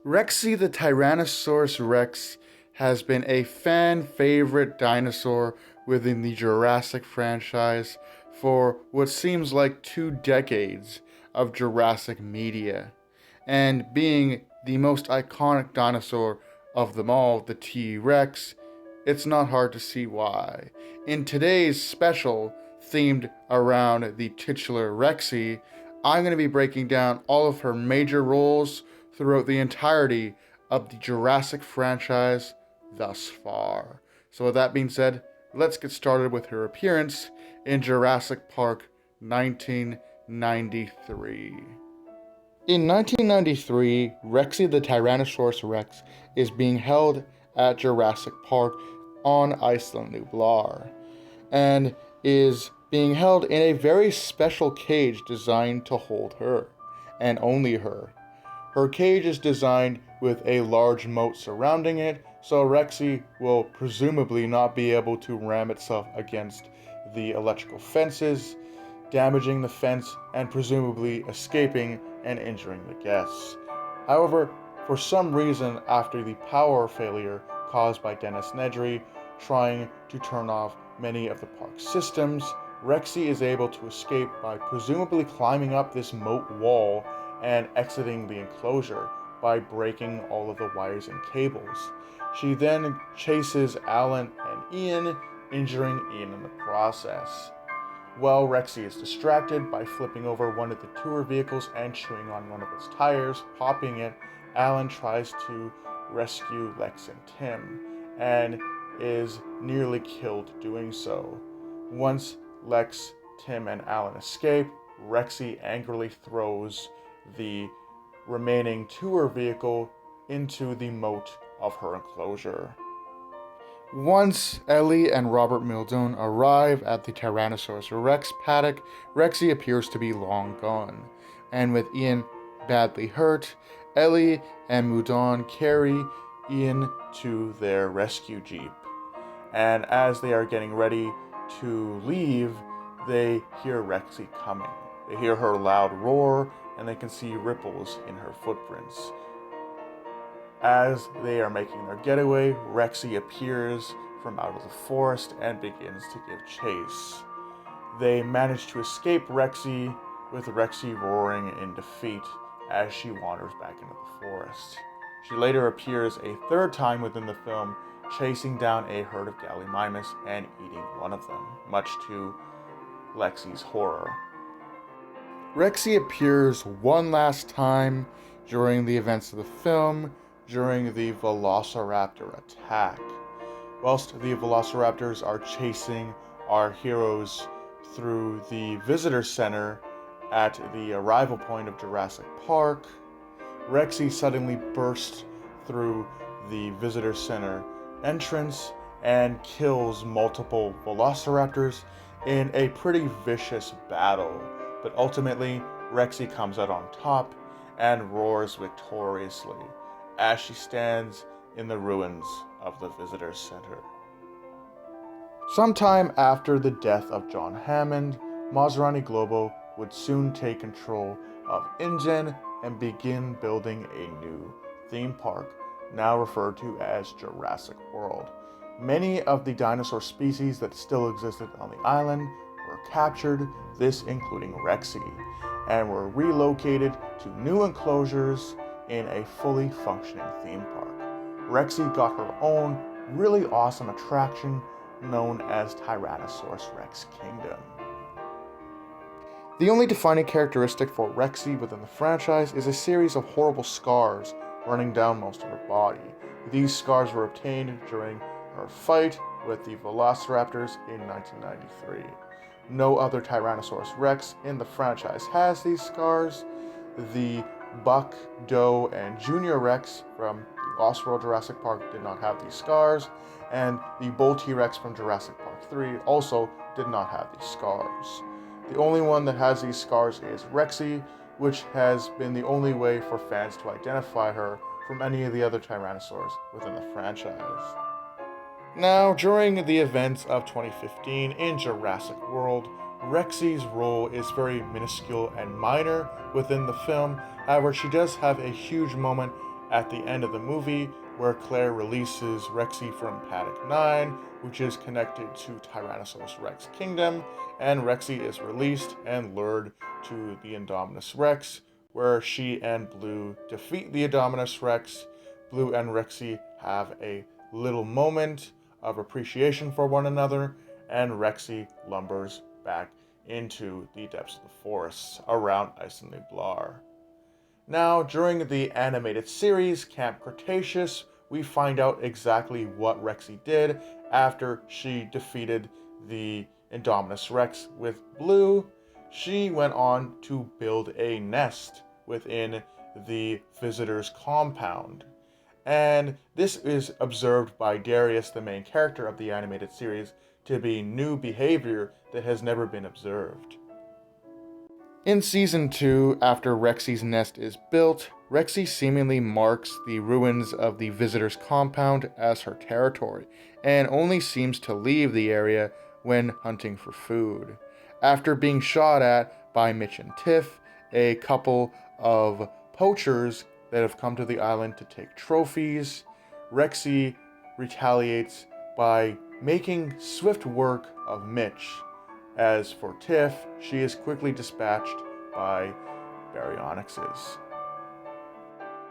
Rexy the Tyrannosaurus Rex has been a fan favorite dinosaur within the Jurassic franchise for what seems like 2 decades of Jurassic media. And being the most iconic dinosaur of them all, the T Rex, it's not hard to see why. In today's special, themed around the titular Rexy, I'm going to be breaking down all of her major roles throughout the entirety of the Jurassic franchise thus far. So, with that being said, let's get started with her appearance in Jurassic Park 1993. In 1993, Rexy the Tyrannosaurus Rex is being held at Jurassic Park on Iceland Nublar and is being held in a very special cage designed to hold her, and only her. Her cage is designed with a large moat surrounding it, so Rexy will presumably not be able to ram itself against the electrical fences, damaging the fence and presumably escaping and injuring the guests. However, for some reason, after the power failure caused by Dennis Nedry trying to turn off many of the park's systems, Rexy is able to escape by presumably climbing up this moat wall and exiting the enclosure by breaking all of the wires and cables. She then chases Alan and Ian, injuring Ian in the process. While Rexy is distracted by flipping over one of the tour vehicles and chewing on one of its tires, popping it, Alan tries to rescue Lex and Tim, and is nearly killed doing so. Once Lex, Tim, and Alan escape, Rexy angrily throws the remaining tour vehicle into the moat of her enclosure. Once Ellie and Robert Mildon arrive at the Tyrannosaurus Rex paddock, Rexy appears to be long gone, and with Ian badly hurt, Ellie and Mudon carry Ian to their rescue jeep. And as they are getting ready to leave, they hear Rexy coming. They hear her loud roar, and they can see ripples in her footprints. As they are making their getaway, Rexy appears from out of the forest and begins to give chase. They manage to escape Rexy, with Rexy roaring in defeat as she wanders back into the forest. She later appears a third time within the film, chasing down a herd of Gallimimus and eating one of them, much to Lexi's horror. Rexy appears one last time during the events of the film, during the Velociraptor attack. Whilst the Velociraptors are chasing our heroes through the visitor center at the arrival point of Jurassic Park, Rexy suddenly bursts through the visitor center entrance and kills multiple Velociraptors in a pretty vicious battle. But ultimately, Rexy comes out on top and roars victoriously as she stands in the ruins of the visitor center. Sometime after the death of John Hammond, Maserati Globo would soon take control of InGen and begin building a new theme park, now referred to as Jurassic World. Many of the dinosaur species that still existed on the island were captured, this including Rexy, and were relocated to new enclosures in a fully functioning theme park. Rexy got her own really awesome attraction known as Tyrannosaurus Rex Kingdom. The only defining characteristic for Rexy within the franchise is a series of horrible scars running down most of her body. These scars were obtained during her fight with the Velociraptors in 1993. No other Tyrannosaurus Rex in the franchise has these scars. The Buck, Doe, and Junior Rex from the Lost World Jurassic Park did not have these scars, and the Bull T-Rex from Jurassic Park 3 also did not have these scars. The only one that has these scars is Rexy, which has been the only way for fans to identify her from any of the other Tyrannosaurs within the franchise. Now, during the events of 2015 in Jurassic World, Rexy's role is very minuscule and minor within the film. However, she does have a huge moment at the end of the movie where Claire releases Rexy from Paddock 9, which is connected to Tyrannosaurus Rex Kingdom, and Rexy is released and lured to the Indominus Rex, where she and Blue defeat the Indominus Rex. Blue and Rexy have a little moment of appreciation for one another, and Rexy lumbers back into the depths of the forests around Iceland Nublar. Now, during the animated series, Camp Cretaceous, we find out exactly what Rexy did after she defeated the Indominus Rex with Blue. She went on to build a nest within the visitor's compound. And this is observed by Darius, the main character of the animated series, to be new behavior that has never been observed. In Season 2, after Rexy's nest is built, Rexy seemingly marks the ruins of the visitor's compound as her territory, and only seems to leave the area when hunting for food. After being shot at by Mitch and Tiff, a couple of poachers that have come to the island to take trophies, Rexy retaliates by making swift work of Mitch. As for Tiff, she is quickly dispatched by baryonyxes.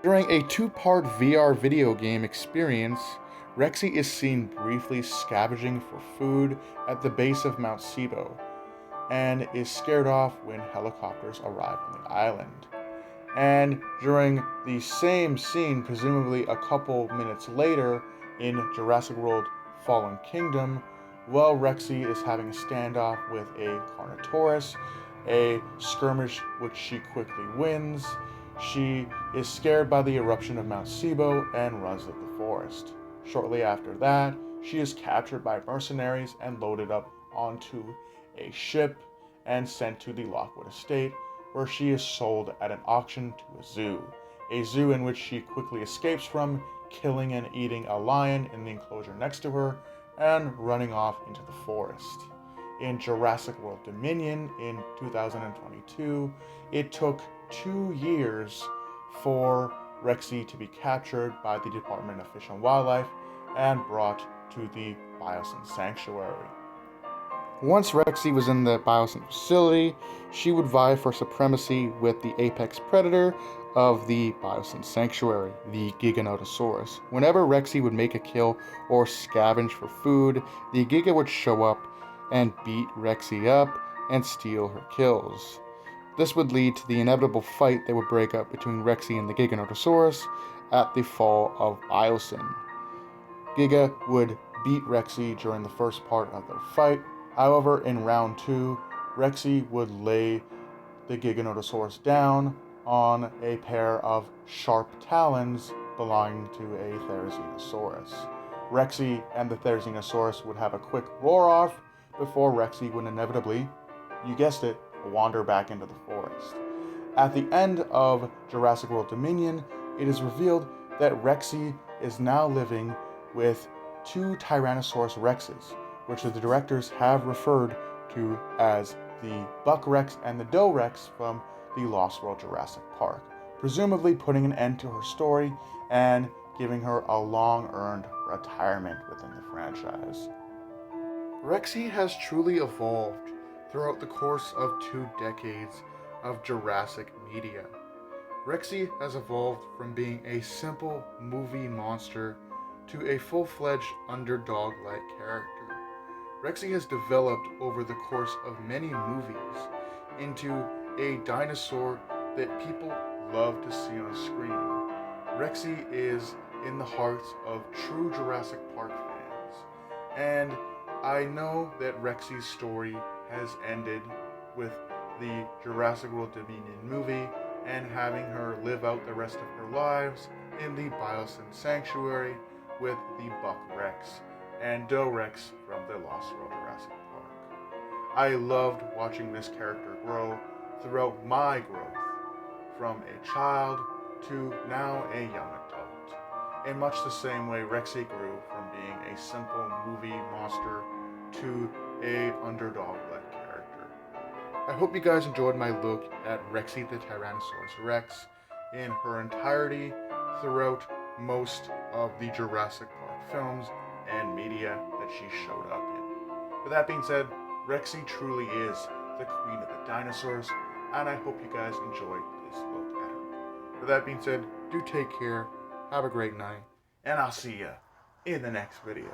During a two-part VR video game experience, Rexy is seen briefly scavenging for food at the base of Mount Sibo, and is scared off when helicopters arrive on the island. And during the same scene, presumably a couple minutes later, in Jurassic World Fallen Kingdom, while Rexy is having a standoff with a Carnotaurus, a skirmish which she quickly wins, she is scared by the eruption of Mount Sibo and runs to the forest. Shortly after that, she is captured by mercenaries and loaded up onto a ship and sent to the Lockwood estate, where she is sold at an auction to a zoo in which she quickly escapes from, killing and eating a lion in the enclosure next to her, and running off into the forest. In Jurassic World Dominion in 2022, it took 2 years for Rexy to be captured by the Department of Fish and Wildlife and brought to the Biosyn Sanctuary. Once Rexy was in the Biosyn facility, she would vie for supremacy with the apex predator of the Biosyn Sanctuary, the Giganotosaurus. Whenever Rexy would make a kill or scavenge for food, the Giga would show up and beat Rexy up and steal her kills. This would lead to the inevitable fight that would break up between Rexy and the Giganotosaurus at the fall of Biosyn. Giga would beat Rexy during the first part of their fight. However, in round 2, Rexy would lay the Giganotosaurus down on a pair of sharp talons belonging to a Therizinosaurus. Rexy and the Therizinosaurus would have a quick roar-off before Rexy would inevitably, you guessed it, wander back into the forest. At the end of Jurassic World Dominion, it is revealed that Rexy is now living with 2 Tyrannosaurus Rexes, which the directors have referred to as the Buck Rex and the Doe Rex from the Lost World Jurassic Park, presumably putting an end to her story and giving her a long-earned retirement within the franchise. Rexy has truly evolved throughout the course of 2 decades of Jurassic media. Rexy has evolved from being a simple movie monster to a full-fledged underdog-like character. Rexy has developed over the course of many movies into a dinosaur that people love to see on screen. Rexy is in the hearts of true Jurassic Park fans, and I know that Rexy's story has ended with the Jurassic World Dominion movie and having her live out the rest of her lives in the Biosyn Sanctuary with the Buck Rex and Doe Rex from the Lost World Jurassic Park. I loved watching this character grow throughout my growth, from a child to now a young adult, in much the same way Rexy grew from being a simple movie monster to a underdog-like character. I hope you guys enjoyed my look at Rexy the Tyrannosaurus Rex in her entirety throughout most of the Jurassic Park films and media that she showed up in. With that being said, Rexy truly is the queen of the dinosaurs, and I hope you guys enjoyed this look at her. With that being said, do take care, have a great night, and I'll see you in the next video.